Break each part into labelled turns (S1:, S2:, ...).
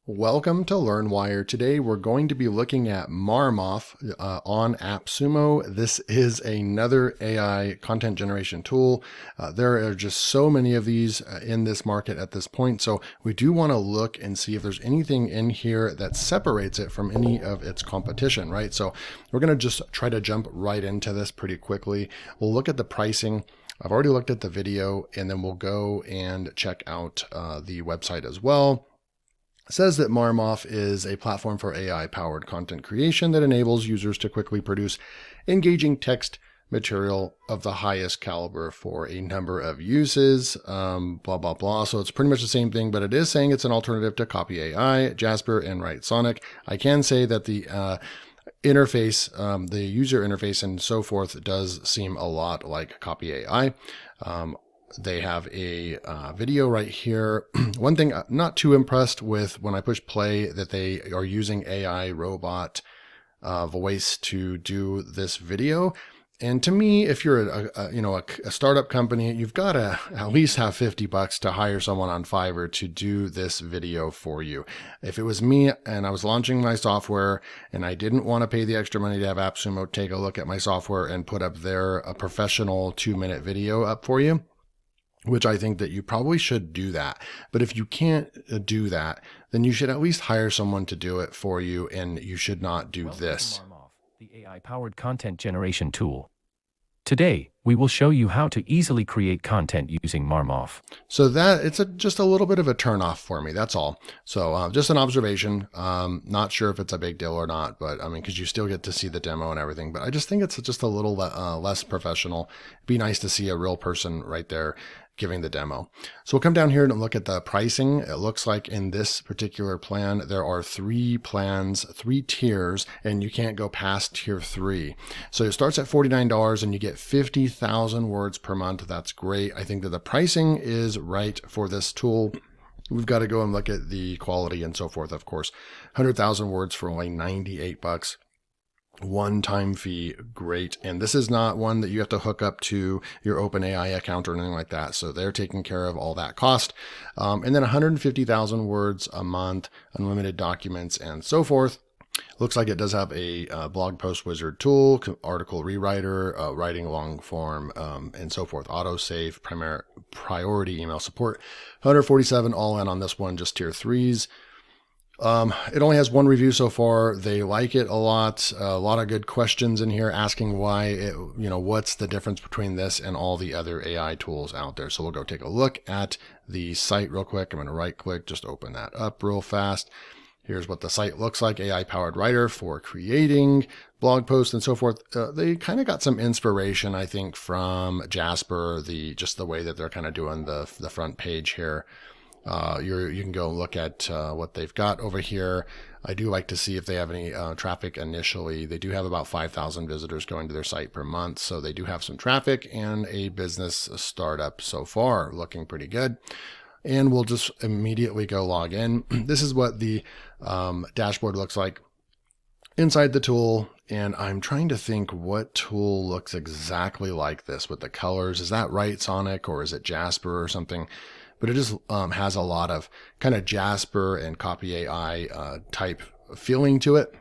S1: Welcome to LearnWire. Today we're going to be looking at Marmof on AppSumo. This is another AI content generation tool. There are just so many of these in this market at this point. So we do want to look and see if there's anything in here that separates it from any of its competition, right? So we're going to just try to jump right into this pretty quickly. We'll look at the pricing. I've already looked at the video, and then we'll go and check out the website as well. It says that Marmof is a platform for AI-powered content creation that enables users to quickly produce engaging text material of the highest caliber for a number of uses, blah, blah, blah. So it's pretty much the same thing, but it is saying it's an alternative to Copy AI, Jasper, and WriteSonic. I can say that the interface, the user interface and so forth does seem a lot like Copy AI. They have a video right here. One thing I'm not too impressed with when I push play that they are using AI robot voice to do this video. And to me, if you're a startup company, you've got to at least have $50 to hire someone on Fiverr to do this video for you. If it was me and I was launching my software and I didn't want to pay the extra money to have AppSumo take a look at my software and put up a professional 2-minute video up for you, which I think that you probably should do that. But if you can't do that, then you should at least hire someone to do it for you, and you should not do this.
S2: Marmof, the AI-powered content generation tool. Today, we will show you how to easily create content using Marmof.
S1: So it's just a little bit of a turnoff for me. That's all. So just an observation. Not sure if it's a big deal or not, but I mean, because you still get to see the demo and everything. But I just think it's just a little less professional. It'd be nice to see a real person right there giving the demo. So we'll come down here and look at the pricing. It looks like in this particular plan, there are 3 plans, 3 tiers, and you can't go past tier 3. So it starts at $49 and you get 50,000 words per month. That's great. I think that the pricing is right for this tool. We've got to go and look at the quality and so forth, of course. 100,000 words for only $98. One-time fee, great. And this is not one that you have to hook up to your OpenAI account or anything like that. So they're taking care of all that cost. And then 150,000 words a month, unlimited documents, and so forth. Looks like it does have a blog post wizard tool, article rewriter, writing long form, and so forth. Autosave, priority email support. 147 all in on this one, just tier 3s. It only has 1 review so far. They like it a lot of good questions in here asking why what's the difference between this and all the other AI tools out there. So we'll go take a look at the site real quick. I'm going to right click, just open that up real fast. Here's what the site looks like. AI powered writer for creating blog posts and so forth. They kind of got some inspiration, I think, from Jasper, just the way that they're kind of doing the front page here. You can go look at what they've got over here. I do like to see if they have any traffic initially. They do have about 5,000 visitors going to their site per month. So they do have some traffic and a business startup so far, looking pretty good. And we'll just immediately go log in. This is what the dashboard looks like inside the tool. And I'm trying to think what tool looks exactly like this with the colors. Is that WriteSonic or is it Jasper or something? But it just has a lot of kind of Jasper and Copy AI type feeling to it.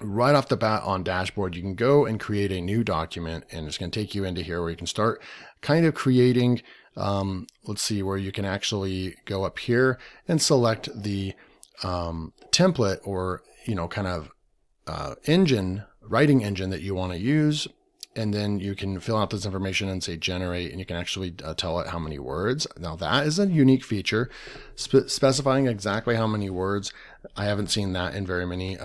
S1: Right off the bat on dashboard, you can go and create a new document, and it's going to take you into here where you can start kind of creating, let's see, where you can actually go up here and select the template or, kind of writing engine that you want to use. And then you can fill out this information and say generate, and you can actually tell it how many words. Now that is a unique feature, specifying exactly how many words. I haven't seen that in very many,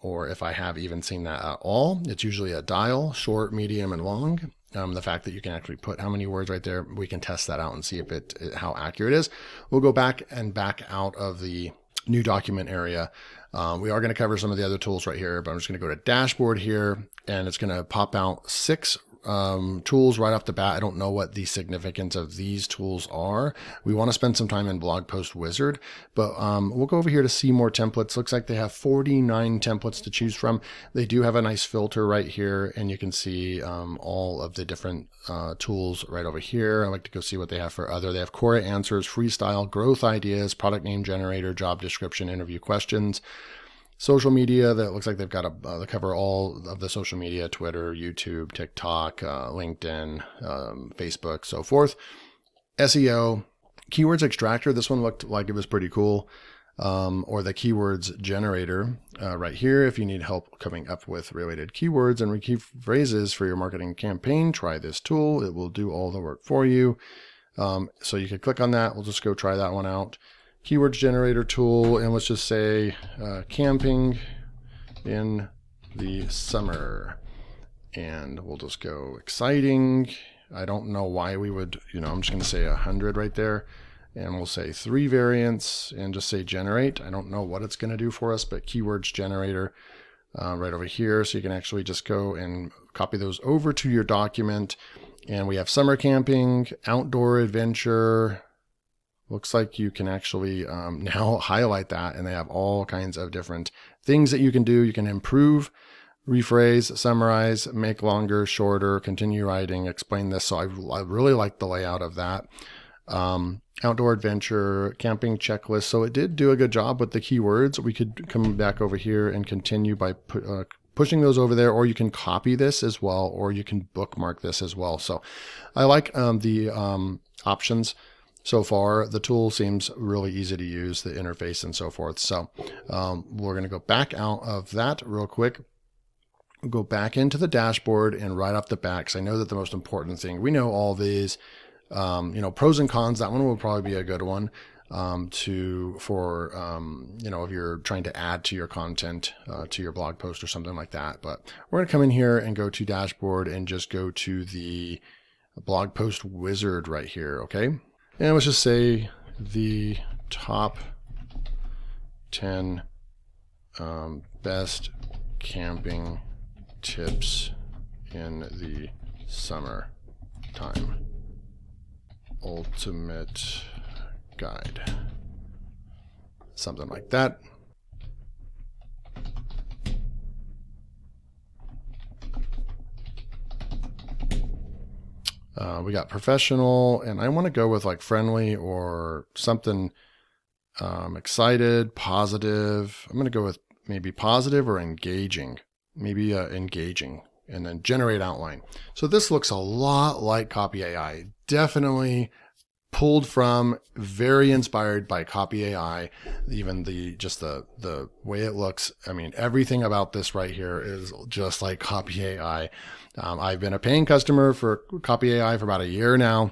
S1: or if I have even seen that at all. It's usually a dial, short, medium, and long. The fact that you can actually put how many words right there, we can test that out and see if how accurate it is. We'll go back out of the new document area. We are going to cover some of the other tools right here, but I'm just going to go to dashboard here, and it's going to pop out 6 tools right off the bat. I don't know what the significance of these tools are. We want to spend some time in Blog Post Wizard, but we'll go over here to see more templates. Looks like they have 49 templates to choose from. They do have a nice filter right here, and you can see all of the different tools right over here. I like to go see what they have for other. They have Quora Answers, Freestyle, Growth Ideas, Product Name Generator, Job Description, Interview Questions. Social media, that looks like they've got they cover all of the social media: Twitter, YouTube, TikTok, LinkedIn, Facebook, so forth. SEO, keywords extractor. This one looked like it was pretty cool. Or the keywords generator right here. If you need help coming up with related keywords and key phrases for your marketing campaign, try this tool. It will do all the work for you. So you could click on that. We'll just go try that one out. Keywords generator tool, and let's just say camping in the summer, and we'll just go exciting. I don't know why we would, I'm just going to say 100 right there, and we'll say 3 variants and just say generate. I don't know what it's going to do for us, but keywords generator right over here. So you can actually just go and copy those over to your document. And we have summer camping, outdoor adventure. Looks like you can actually now highlight that, and they have all kinds of different things that you can do. You can improve, rephrase, summarize, make longer, shorter, continue writing, explain this. So I really like the layout of that. Outdoor adventure, camping checklist. So it did do a good job with the keywords. We could come back over here and continue by pushing those over there, or you can copy this as well, or you can bookmark this as well. So I like the options. So far, the tool seems really easy to use, the interface and so forth. So we're going to go back out of that real quick. We'll go back into the dashboard, and right off the bat, because I know that the most important thing, we know all these, pros and cons. That one will probably be a good one if you're trying to add to your content, to your blog post or something like that. But we're going to come in here and go to dashboard and just go to the blog post wizard right here. Okay. And let's just say the top 10 best camping tips in the summer time. Ultimate guide. Something like that. We got professional, and I want to go with like friendly or something excited, positive. I'm going to go with maybe positive or engaging. Maybe engaging, and then generate outline. So this looks a lot like Copy AI. Definitely pulled from, very inspired by Copy AI. Even the way it looks. I mean, everything about this right here is just like Copy AI. I've been a paying customer for Copy AI for about a year now.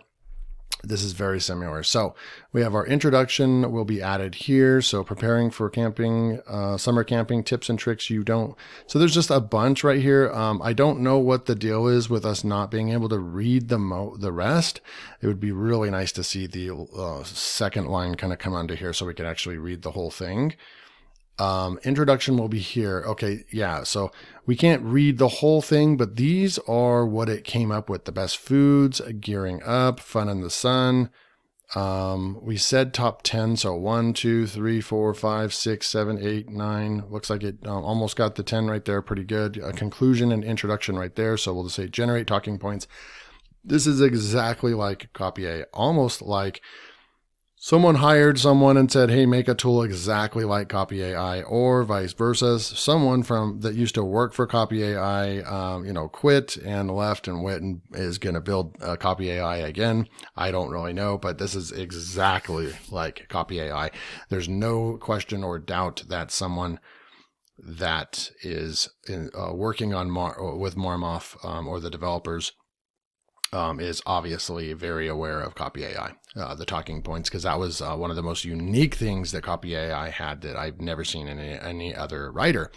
S1: This is very similar. So we have our introduction will be added here. So preparing for camping, summer camping tips and tricks So there's just a bunch right here. I don't know what the deal is with us not being able to read the rest. It would be really nice to see the second line kind of come onto here so we can actually read the whole thing. Introduction will be here. Okay, yeah, so we can't read the whole thing, but these are what it came up with. The best foods, gearing up, fun in the sun. We said top 10, so 1, 2, 3, 4, 5, 6, 7, 8, 9. Looks like it almost got the 10 right there. Pretty good. A conclusion and introduction right there. So we'll just say generate talking points. This is exactly like Copy AI, almost like someone hired someone and said, hey, make a tool exactly like Copy AI, or vice versa. Someone that used to work for Copy AI, quit and left and went and is going to build Copy AI again. I don't really know, but this is exactly like Copy AI. There's no question or doubt that someone that is working on with Marmof or the developers is obviously very aware of Copy AI, the talking points, because that was one of the most unique things that Copy AI had that I've never seen in any other writer.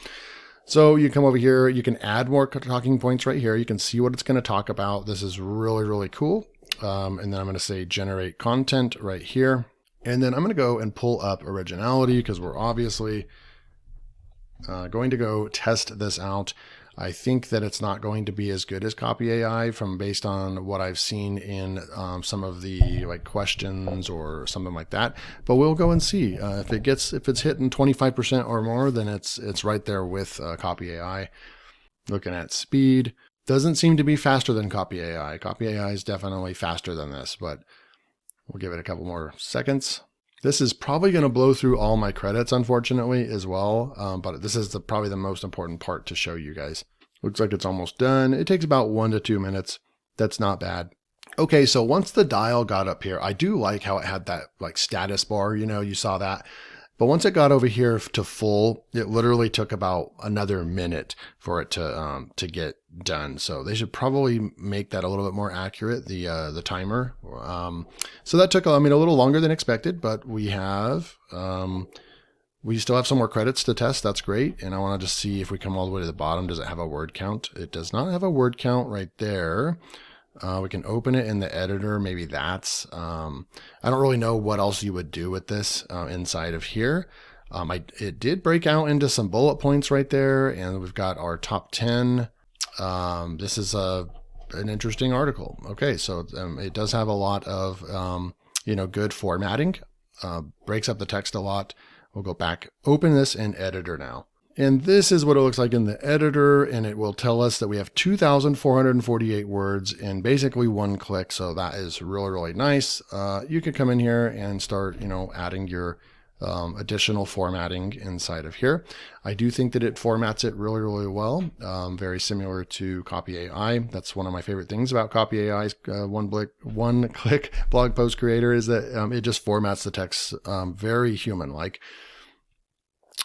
S1: So you come over here, you can add more talking points right here. You can see what it's going to talk about. This is really, really cool. And then I'm going to say generate content right here. And then I'm going to go and pull up originality because we're obviously going to go test this out. I think that it's not going to be as good as Copy AI from based on what I've seen in some of the like questions or something like that. But we'll go and see if it's hitting 25% or more, then it's right there with Copy AI. Looking at speed, doesn't seem to be faster than Copy AI. Copy AI is definitely faster than this, but we'll give it a couple more seconds. This is probably going to blow through all my credits, unfortunately, as well. But this is probably the most important part to show you guys. Looks like it's almost done. It takes about 1 to 2 minutes. That's not bad. Okay, so once the dial got up here, I do like how it had that like status bar, you saw that. But once it got over here to full, it literally took about another minute for it to get done. So they should probably make that a little bit more accurate, the timer. So that took, a little longer than expected, but we still have some more credits to test. That's great. And I want to just see if we come all the way to the bottom. Does it have a word count? It does not have a word count right there. We can open it in the editor. Maybe that's, I don't really know what else you would do with this inside of here. It did break out into some bullet points right there, and we've got our top 10. This is an interesting article. Okay, so it does have a lot of, good formatting, breaks up the text a lot. We'll go back, open this in editor now. And this is what it looks like in the editor, and it will tell us that we have 2,448 words in basically one click. So that is really, really nice. You could come in here and start, adding your additional formatting inside of here. I do think that it formats it really, really well. Very similar to Copy AI. That's one of my favorite things about Copy AI's one-click blog post creator is that it just formats the text very human-like.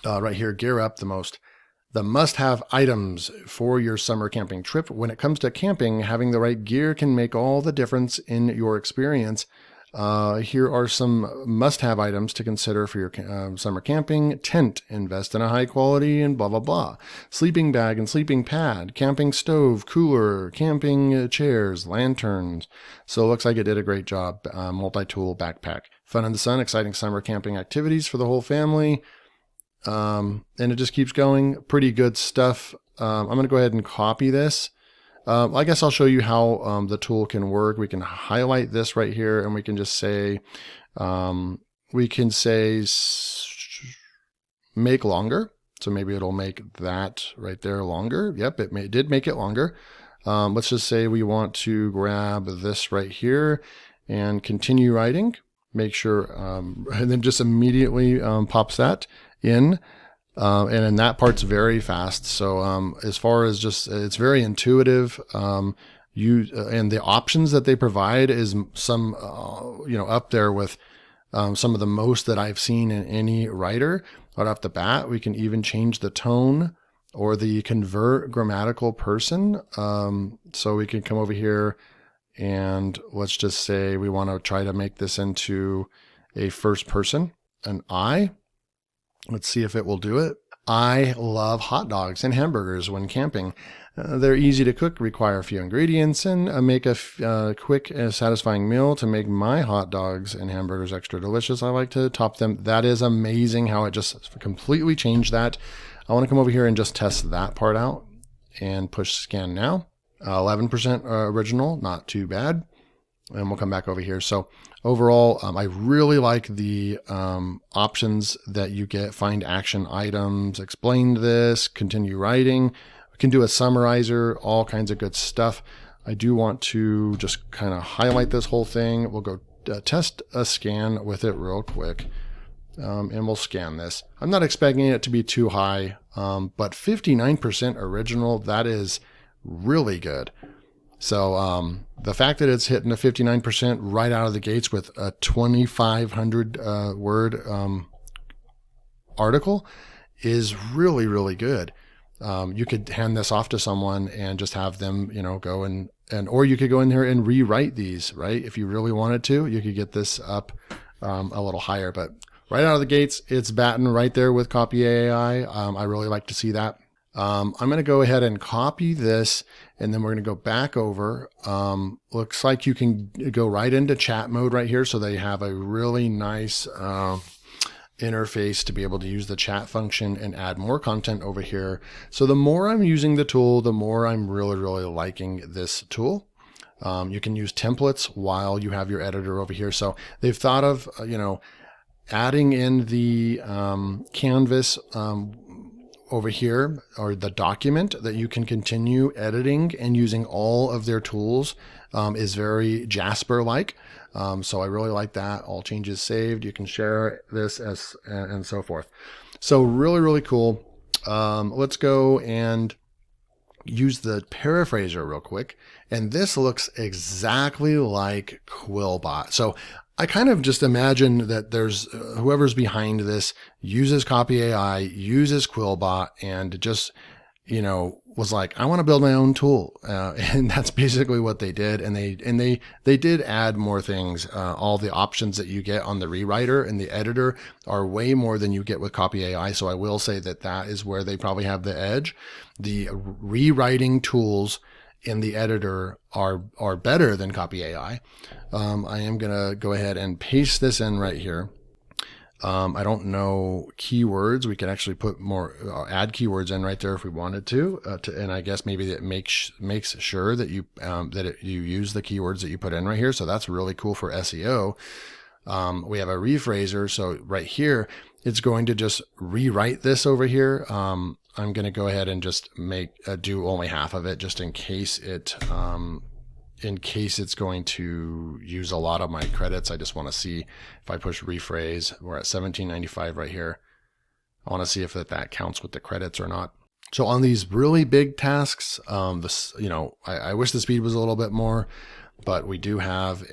S1: Right here, gear up the must-have items for your summer camping trip. When it comes to camping, having the right gear can make all the difference in your experience. Here are some must-have items to consider for your summer camping. Tent, invest in a high quality and blah, blah, blah. Sleeping bag and sleeping pad, camping stove, cooler, camping chairs, lanterns. So it looks like it did a great job. Multi-tool backpack. Fun in the sun, exciting summer camping activities for the whole family. And it just keeps going. Pretty good stuff. I'm going to go ahead and copy this. I guess I'll show you how the tool can work. We can highlight this right here, and we can just say, make longer. So maybe it'll make that right there longer. Yep, it did make it longer. Let's just say we want to grab this right here and continue writing. Make sure, and then just immediately pops that in. And then that part's very fast. So as far as just, it's very intuitive. And the options that they provide is some, up there with some of the most that I've seen in any writer. Right off the bat, we can even change the tone or the convert grammatical person. So we can come over here and let's just say we want to try to make this into a first person, an I. Let's see if it will do it. I love hot dogs and hamburgers when camping. They're easy to cook, require a few ingredients, and make a quick and satisfying meal to make my hot dogs and hamburgers extra delicious. I like to top them. That is amazing how it just completely changed that. I want to come over here and just test that part out and push scan now. 11% original, not too bad. And we'll come back over here. So overall, I really like the options that you get. Find action items, explain this, continue writing. We can do a summarizer, all kinds of good stuff. I do want to just kind of highlight this whole thing. We'll go test a scan with it real quick. And we'll scan this. I'm not expecting it to be too high, but 59% original, that is really good. So the fact that it's hitting a 59% right out of the gates with a 2,500 word article is really, really good. You could hand this off to someone and just have them, go or you could go in here and rewrite these, right? If you really wanted to, you could get this up a little higher, but right out of the gates, it's batting right there with Copy AI. I really like to see that. I'm going to go ahead and copy this, and then we're going to go back over. Looks like you can go right into chat mode right here. So they have a really nice interface to be able to use the chat function and add more content over here. So the more I'm using the tool, the more I'm really liking this tool. You can use templates while you have your editor over here. So they've thought of, adding in the canvas over here, or the document that you can continue editing and using all of their tools, is very Jasper-like. So I really like that. All changes saved. You can share this and so forth. So really cool. Let's go and use the Rephraser real quick. And this looks exactly like Quillbot. So I kind of just imagine that there's whoever's behind this uses Copy AI, uses Quillbot, and just, was like, I want to build my own tool. And that's basically what they did. And they did add more things. All the options that you get on the rewriter and the editor are way more than you get with Copy AI. So I will say that is where they probably have the edge. The rewriting tools in the editor are better than Copy AI. I am going to go ahead and paste this in right here. I don't know keywords. We can actually put more, add keywords in right there if we wanted to, and I guess maybe that makes sure that you you use the keywords that you put in right here. So that's really cool for SEO. We have a rephraser. So right here, it's going to just rewrite this over here. I'm going to go ahead and just do only half of it, just in case it's going to use a lot of my credits. I just want to see if I push rephrase, we're at 1795 right here. I want to see if that counts with the credits or not. So on these really big tasks, I wish the speed was a little bit more, but we do have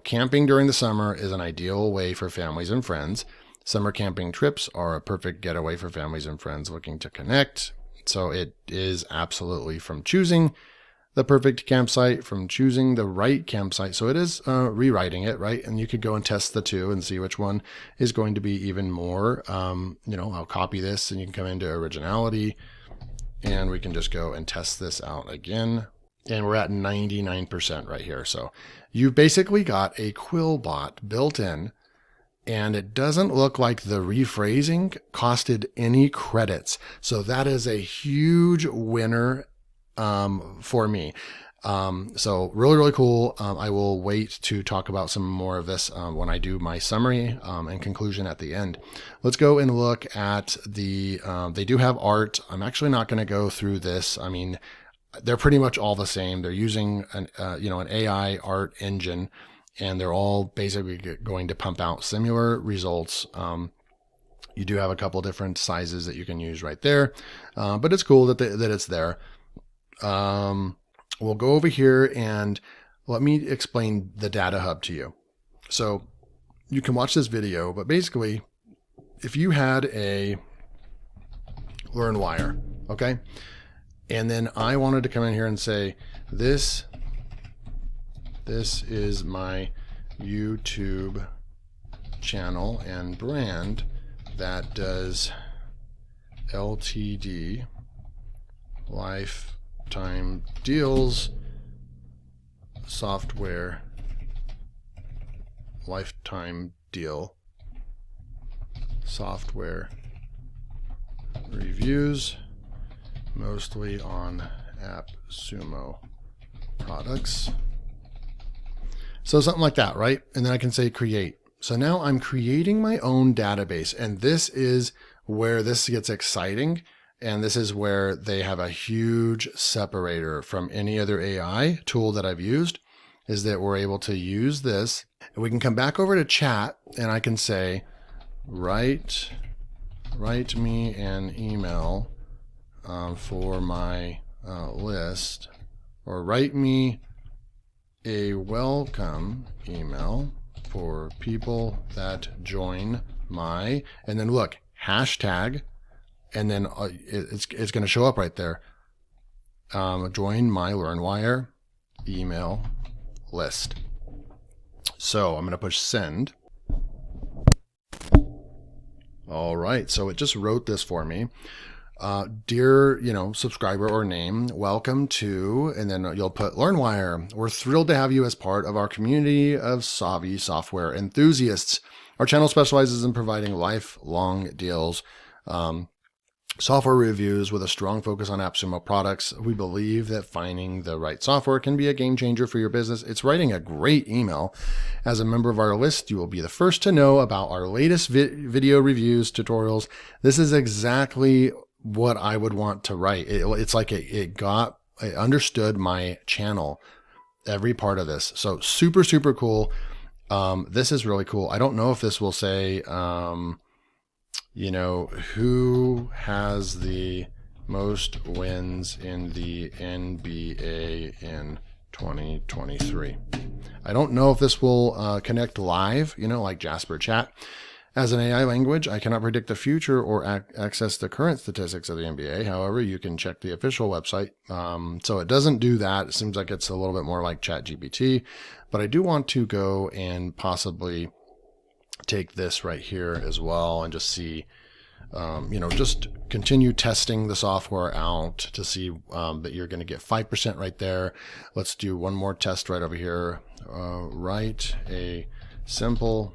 S1: camping during the summer is an ideal way for families and friends. Summer camping trips are a perfect getaway for families and friends looking to connect. So it is absolutely from choosing the perfect campsite, from choosing the right campsite. So it is rewriting it, right? And you could go and test the two and see which one is going to be even more. I'll copy this and you can come into originality and we can just go and test this out again. And we're at 99% right here. So you've basically got a Quillbot built in. And it doesn't look like the rephrasing costed any credits. So that is a huge winner for me. So really cool. I will wait to talk about some more of this when I do my summary and conclusion at the end. Let's go and look at they do have art. I'm actually not going to go through this. I mean, they're pretty much all the same. They're using an AI art engine. And they're all basically going to pump out similar results. You do have a couple different sizes that you can use right there, but it's cool that it's there. We'll go over here and let me explain the data hub to you. So you can watch this video, but basically, if you had a LearnWire, okay, and then I wanted to come in here and say this is my YouTube channel and brand that does LTD, lifetime deals, software, lifetime deal, software reviews, mostly on AppSumo products. So something like that, right? And then I can say create. So now I'm creating my own database, and this is where this gets exciting. And this is where they have a huge separator from any other AI tool that I've used, is that we're able to use this. And we can come back over to chat and I can say, write me an email for my list, or write me a welcome email for people that join my, and then look, hashtag, and then it's going to show up right there. Join my LearnWire email list. So I'm going to push send. All right, so it just wrote this for me. Dear, subscriber or name, welcome to, and then you'll put LearnWire. We're thrilled to have you as part of our community of savvy software enthusiasts. Our channel specializes in providing lifelong deals, software reviews with a strong focus on AppSumo products. We believe that finding the right software can be a game changer for your business. It's writing a great email. As a member of our list, you will be the first to know about our latest video reviews, tutorials. This is exactly what I would want to write. It's like it understood my channel, every part of this. So super, super cool. This is really cool. I don't know if this will say, who has the most wins in the NBA in 2023. I don't know if this will connect live, like Jasper Chat. As an AI language, I cannot predict the future or access the current statistics of the NBA. However, you can check the official website. So it doesn't do that. It seems like it's a little bit more like ChatGPT, but I do want to go and possibly take this right here as well and just see, just continue testing the software out to see that you're going to get 5% right there. Let's do one more test right over here. Write a simple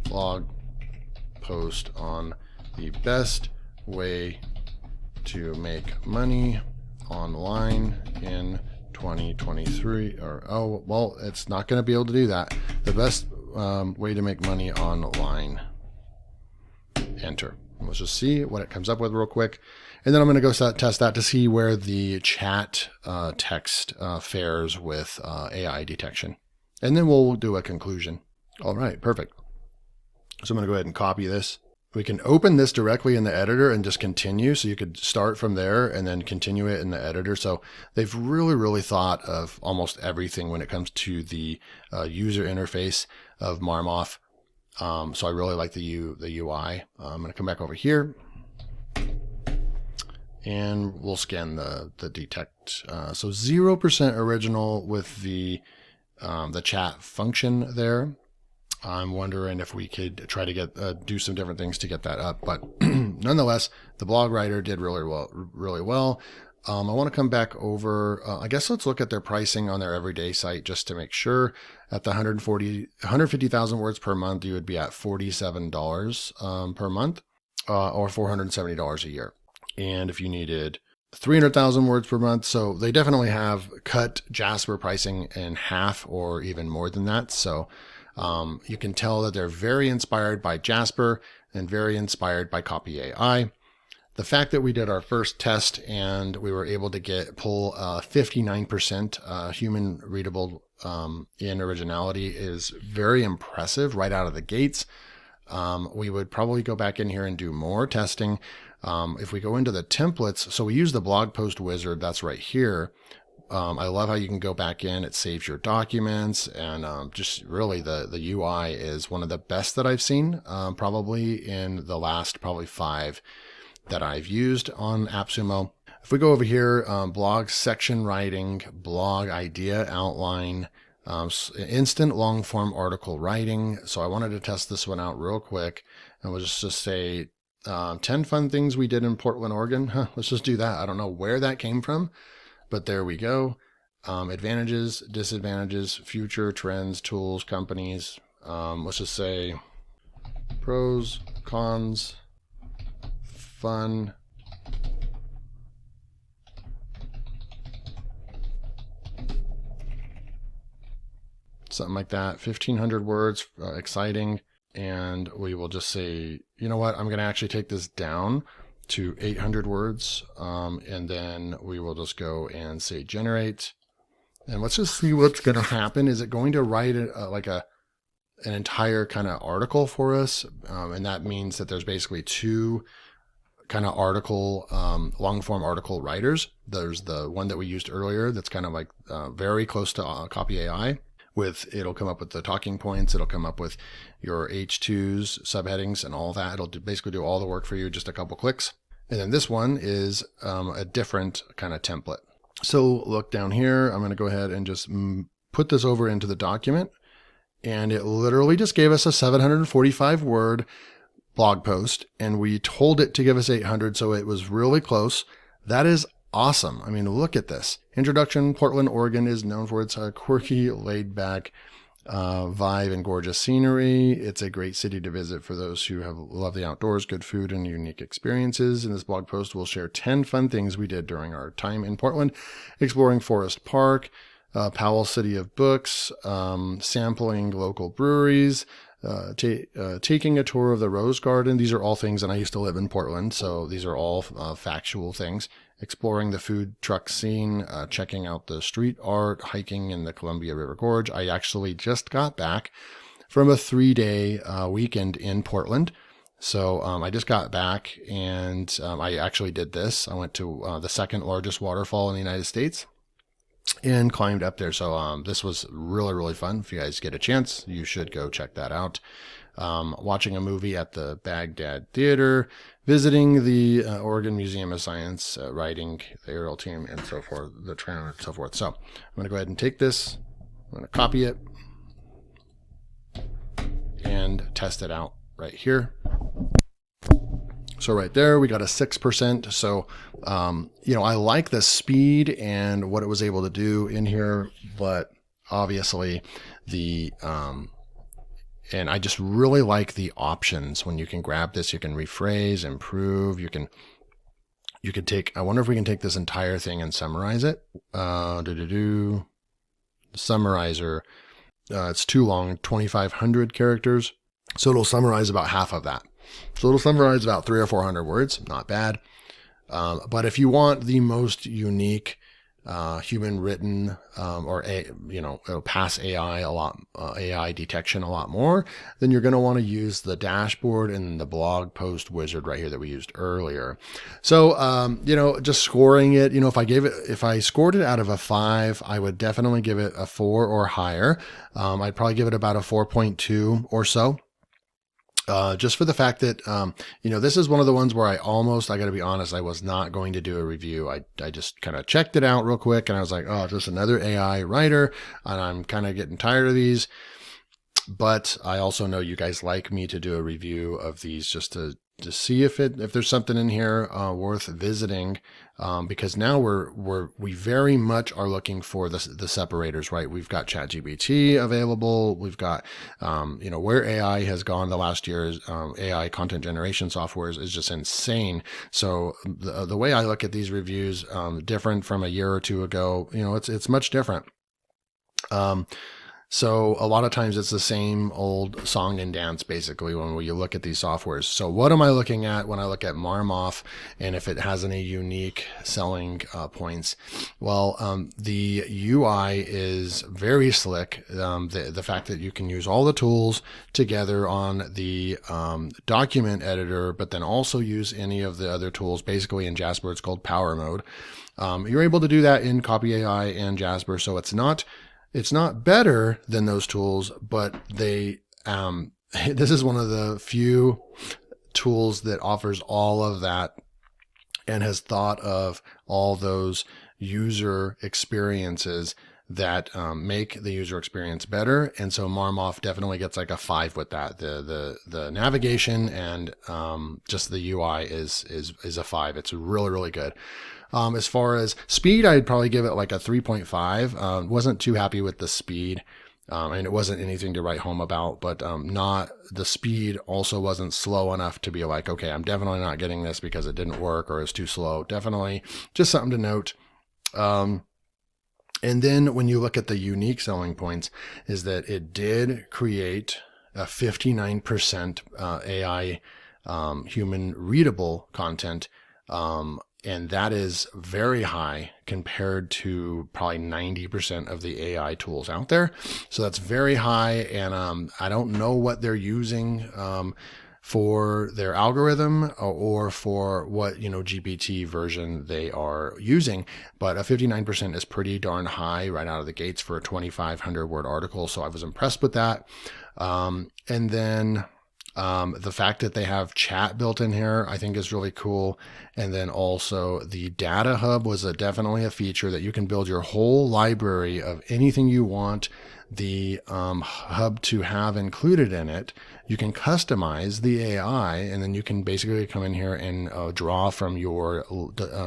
S1: blog post on the best way to make money online in 2023. It's not going to be able to do that. The best way to make money online. Enter. Let's just see what it comes up with real quick. And then I'm going to go test that to see where the chat text fares with AI detection. And then we'll do a conclusion. All right, perfect. So I'm going to go ahead and copy this. We can open this directly in the editor and just continue. So you could start from there and then continue it in the editor. So they've really, really thought of almost everything when it comes to the user interface of Marmof. So I really like the UI. I'm going to come back over here and we'll scan the detect. So 0% original with the chat function there. I'm wondering if we could try to do some different things to get that up, but nonetheless, the blog writer did really well. I want to come back over, I guess let's look at their pricing on their everyday site just to make sure. At the 150,000 words per month, you would be at $47 per month, or $470 a year. And if you needed 300,000 words per month, so they definitely have cut Jasper pricing in half or even more than that. So you can tell that they're very inspired by Jasper and very inspired by Copy AI. The fact that we did our first test and we were able to pull 59% human readable in originality is very impressive right out of the gates. We would probably go back in here and do more testing. If we go into the templates, so we use the blog post wizard, that's right here. I love how you can go back in, it saves your documents, and just really the UI is one of the best that I've seen, probably in the last 5 that I've used on AppSumo. If we go over here, blog section writing, blog idea outline, instant long form article writing. So I wanted to test this one out real quick, and we'll just say 10 fun things we did in Portland, Oregon. Let's just do that. I don't know where that came from, but there we go. Advantages, disadvantages, future trends, tools, companies. Let's just say pros, cons, fun, something like that. 1,500 words, exciting. And we will just say, you know what, I'm going to actually take this down to 800 words. And then we will just go and say generate. And let's just see what's going to happen. Is it going to write an entire kind of article for us? And that means that there's basically two kind of article, long form article writers. There's the one that we used earlier that's kind of like very close to Copy AI. It'll come up with the talking points. It'll come up with your H2s, subheadings, and all that. It'll basically do all the work for you, just a couple clicks. And then this one is a different kind of template. So look down here. I'm going to go ahead and just put this over into the document. And it literally just gave us a 745 word blog post. And we told it to give us 800. So it was really close. That is awesome. I mean, look at this. Introduction: Portland, Oregon is known for its quirky, laid-back vibe and gorgeous scenery. It's a great city to visit for those who love the outdoors, good food, and unique experiences. In this blog post, we'll share 10 fun things we did during our time in Portland, exploring Forest Park, Powell City of Books, sampling local breweries, taking a tour of the Rose Garden. These are all things, and I used to live in Portland, so these are all factual things. Exploring the food truck scene, checking out the street art, hiking in the Columbia River Gorge. I actually just got back from a 3-day weekend in Portland. So I just got back and I actually did this. I went to the second largest waterfall in the United States and climbed up there. So this was really, really fun. If you guys get a chance, you should go check that out. Watching a movie at the Baghdad Theater, visiting the Oregon Museum of Science, riding the aerial team, and so forth, the train and so forth. So I'm going to go ahead and take this. I'm going to copy it and test it out right here. So right there, we got a 6%. So, I like the speed and what it was able to do in here, but obviously and I just really like the options when you can grab this. You can rephrase, improve. You can take, I wonder if we can take this entire thing and summarize it. Summarizer. It's too long, 2,500 characters. So it'll summarize about half of that. So it'll summarize about 300 or 400 words. Not bad. But if you want the most unique human written it'll pass AI a lot, AI detection a lot more, then you're going to want to use the dashboard and the blog post wizard right here that we used earlier. So just scoring it, if I scored it out of a 5, I would definitely give it a 4 or higher. I'd probably give it about a 4.2 or so. Just for the fact that, this is one of the ones where I got to be honest, I was not going to do a review. I just kind of checked it out real quick and I was like, oh, just another AI writer. And I'm kind of getting tired of these. But I also know you guys like me to do a review of these just to see if there's something in here worth visiting, because now we very much are looking for the separators, right? We've got ChatGPT available. We've got where AI has gone the last year is AI content generation software is just insane. So the way I look at these reviews, different from a year or two ago, it's much different. So a lot of times it's the same old song and dance, basically, when you look at these softwares. So what am I looking at when I look at Marmof and if it has any unique selling points? Well, the UI is very slick. The fact that you can use all the tools together on the document editor, but then also use any of the other tools. Basically in Jasper, it's called Power Mode. You're able to do that in Copy AI and Jasper. So it's not better than those tools, but this is one of the few tools that offers all of that and has thought of all those user experiences that make the user experience better. And so Marmof definitely gets like a 5 with that. The navigation and just the UI is a 5. It's really, really good. As far as speed, I'd probably give it like a 3.5. Wasn't too happy with the speed. And it wasn't anything to write home about, but not the speed also wasn't slow enough to be like, okay, I'm definitely not getting this because it didn't work or it's too slow. Definitely just something to note. And then when you look at the unique selling points is that it did create a 59% AI human readable content. And that is very high compared to probably 90% of the AI tools out there. So that's very high. And I don't know what they're using for their algorithm or for what, GPT version they are using. But a 59% is pretty darn high right out of the gates for a 2,500 word article. So I was impressed with that. And then the fact that they have chat built in here, I think is really cool. And then also the data hub was definitely a feature that you can build your whole library of anything you want the hub to have included in it, you can customize the AI, and then you can basically come in here and draw from your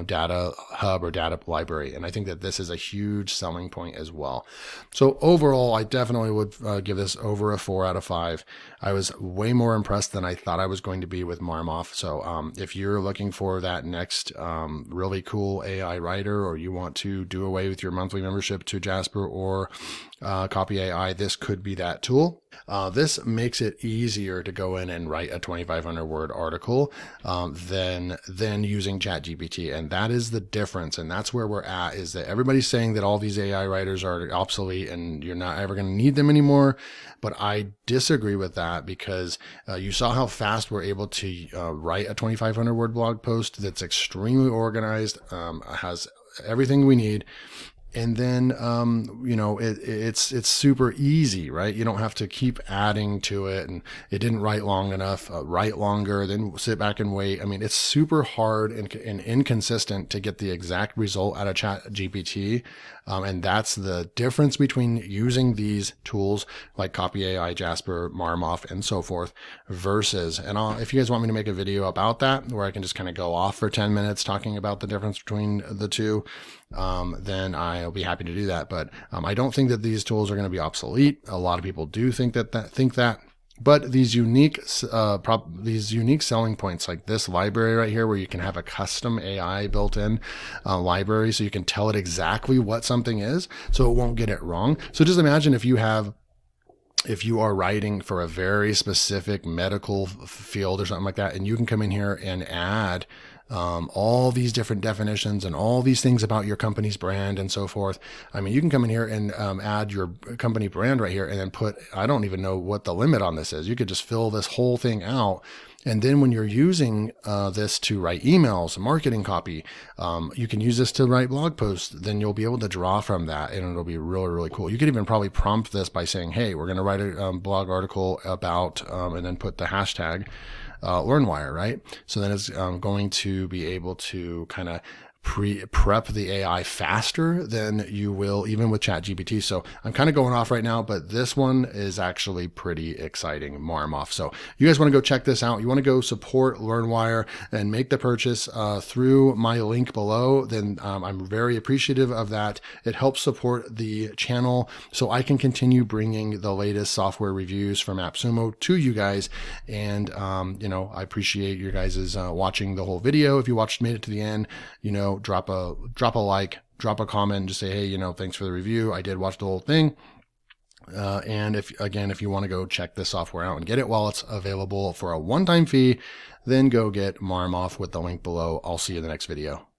S1: data hub or data library. And I think that this is a huge selling point as well. So overall, I definitely would give this over a 4 out of 5. I was way more impressed than I thought I was going to be with Marmof. So if you're looking for that next really cool AI writer, or you want to do away with your monthly membership to Jasper or Copy AI, this could be that tool. This makes it easier to go in and write a 2,500 word article than using ChatGPT. And that is the difference. And that's where we're at, is that everybody's saying that all these AI writers are obsolete and you're not ever going to need them anymore. But I disagree with that, because you saw how fast we're able to write a 2,500 word blog post that's extremely organized, has everything we need. And then, it's super easy, right? You don't have to keep adding to it, and it didn't write long enough, write longer, then sit back and wait. I mean, it's super hard and inconsistent to get the exact result out of ChatGPT. And that's the difference between using these tools like Copy AI, Jasper, Marmof, and so forth versus, and if you guys want me to make a video about that, where I can just kind of go off for 10 minutes talking about the difference between the two, then I'll be happy to do that. But I don't think that these tools are going to be obsolete. A lot of people do think that. But these unique selling points, like this library right here, where you can have a custom AI built-in library, so you can tell it exactly what something is, so it won't get it wrong. So just imagine if you are writing for a very specific medical field or something like that, and you can come in here and add all these different definitions and all these things about your company's brand and so forth. I mean, you can come in here and add your company brand right here, and then put, I don't even know what the limit on this is. You could just fill this whole thing out. And then when you're using this to write emails, marketing copy, you can use this to write blog posts. Then you'll be able to draw from that, and it'll be really, really cool. You could even probably prompt this by saying, hey, we're going to write a blog article about, and then put the hashtag LearnWire, right? So then it's going to be able to kind of prep the AI faster than you will even with ChatGPT. So I'm kind of going off right now, but this one is actually pretty exciting, Marmof. So you guys want to go check this out. You want to go support LearnWire and make the purchase through my link below, then I'm very appreciative of that. It helps support the channel so I can continue bringing the latest software reviews from AppSumo to you guys. And, I appreciate you guys' watching the whole video. If you made it to the end, drop a like, drop a comment, and just say, hey, thanks for the review. I did watch the whole thing. And if you want to go check this software out and get it while it's available for a one-time fee, then go get Marmof with the link below. I'll see you in the next video.